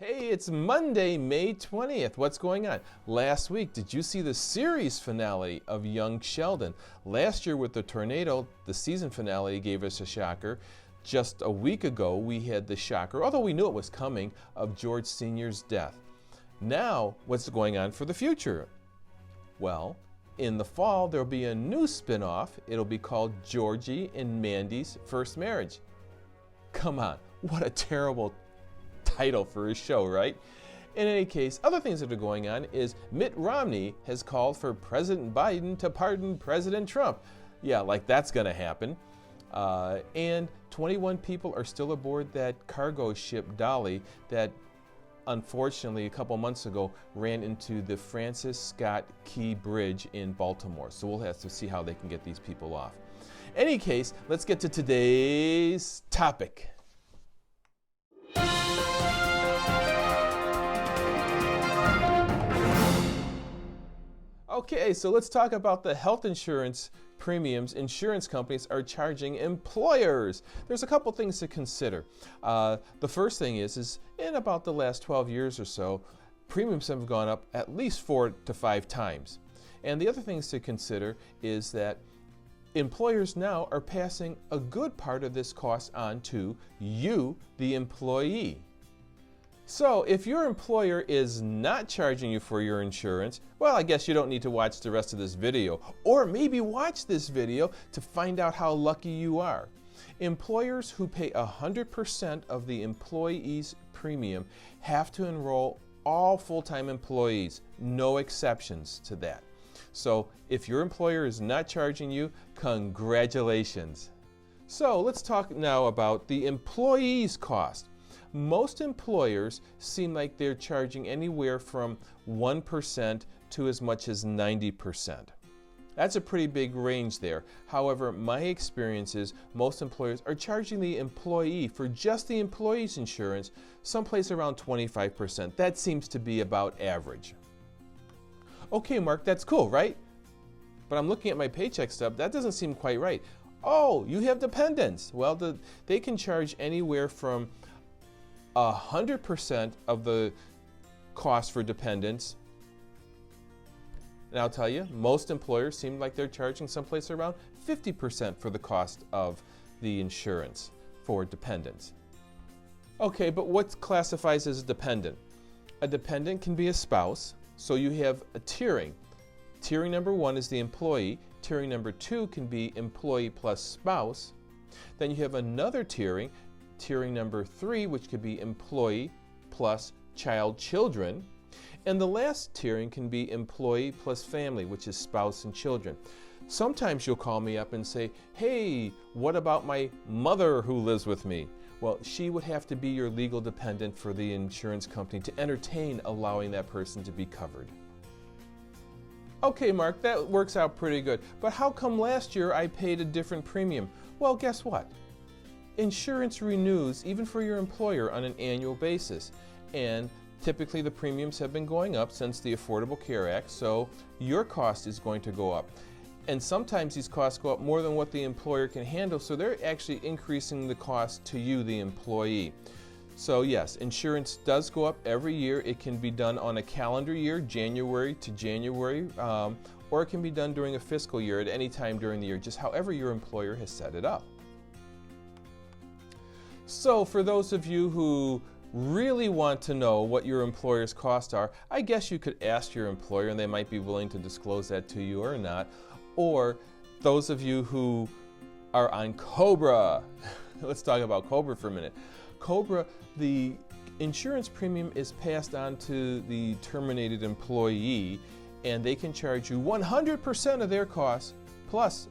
Hey, it's Monday, May 20th. What's going on? Last week, did you see the series finale of Young Sheldon? Last year with the tornado, the season finale gave us a shocker. Just a week ago, we had the shocker, although we knew it was coming, of George Sr.'s death. Now, what's going on for the future? Well, in the fall, there'll be a new spin-off. It'll be called Georgie and Mandy's First Marriage. Come on, what a terrible title for his show, right? In any case, other things that are going on is Mitt Romney has called for President Biden to pardon President Trump. Yeah, like that's going to happen. And 21 people are still aboard that cargo ship Dolly that unfortunately a couple months ago ran into the Francis Scott Key Bridge in Baltimore. So we'll have to see how they can get these people off. In any case, let's get to today's topic. Okay, so let's talk about the health insurance premiums insurance companies are charging employers. There's a couple things to consider. The first thing is in about the last 12 years or so, premiums have gone up at least 4 to 5 times. And the other things to consider is that employers now are passing a good part of this cost on to you, the employee. So if your employer is not charging you for your insurance, well, I guess you don't need to watch the rest of this video, or maybe watch this video to find out how lucky you are. Employers who pay 100% of the employee's premium have to enroll all full-time employees, no exceptions to that. So if your employer is not charging you, congratulations. So let's talk now about the employee's cost. Most employers seem like they're charging anywhere from 1% to as much as 90%. That's a pretty big range there. However, my experience is most employers are charging the employee for just the employee's insurance someplace around 25%. That seems to be about average. Okay, Mark, that's cool, right? But I'm looking at my paycheck stub. That doesn't seem quite right. Oh, you have dependents. Well, they can charge anywhere from 100% of the cost for dependents. And I'll tell you, most employers seem like they're charging someplace around 50% for the cost of the insurance for dependents. Okay, but what classifies as a dependent? A dependent can be a spouse, so you have a tiering. Tiering number 1 is the employee. Tiering number 2 can be employee plus spouse. Then you have another tiering. Tiering number 3, which could be employee plus children. And the last tiering can be employee plus family, which is spouse and children. Sometimes you'll call me up and say, hey, what about my mother who lives with me? Well, she would have to be your legal dependent for the insurance company to entertain allowing that person to be covered. Okay, Mark, that works out pretty good. But how come last year I paid a different premium? Well, guess what? Insurance renews even for your employer on an annual basis, and typically the premiums have been going up since the Affordable Care Act, so your cost is going to go up. And sometimes these costs go up more than what the employer can handle, so they're actually increasing the cost to you, the employee. So yes, insurance does go up every year. It can be done on a calendar year, January to January, or it can be done during a fiscal year at any time during the year, just however your employer has set it up. So for those of you who really want to know what your employer's costs are, I guess you could ask your employer and they might be willing to disclose that to you or not. Or those of you who are on COBRA, let's talk about COBRA for a minute. COBRA, the insurance premium is passed on to the terminated employee and they can charge you 100% of their costs plus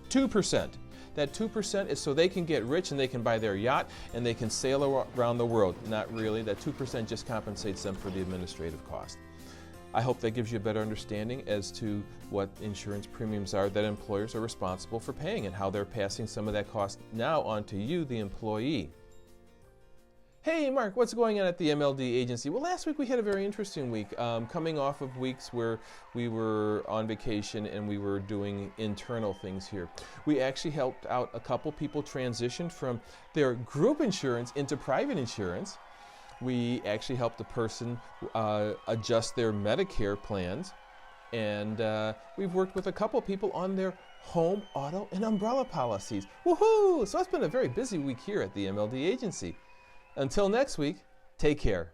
2%. That 2% is so they can get rich and they can buy their yacht and they can sail around the world. Not really. That 2% just compensates them for the administrative cost. I hope that gives you a better understanding as to what insurance premiums are that employers are responsible for paying and how they're passing some of that cost now on to you, the employee. Hey Mark, what's going on at the MLD Agency? Well, last week we had a very interesting week, coming off of weeks where we were on vacation and we were doing internal things here. We actually helped out a couple people transition from their group insurance into private insurance. We actually helped a person adjust their Medicare plans. And we've worked with a couple people on their home, auto, and umbrella policies. Woohoo! So it's been a very busy week here at the MLD Agency. Until next week, take care.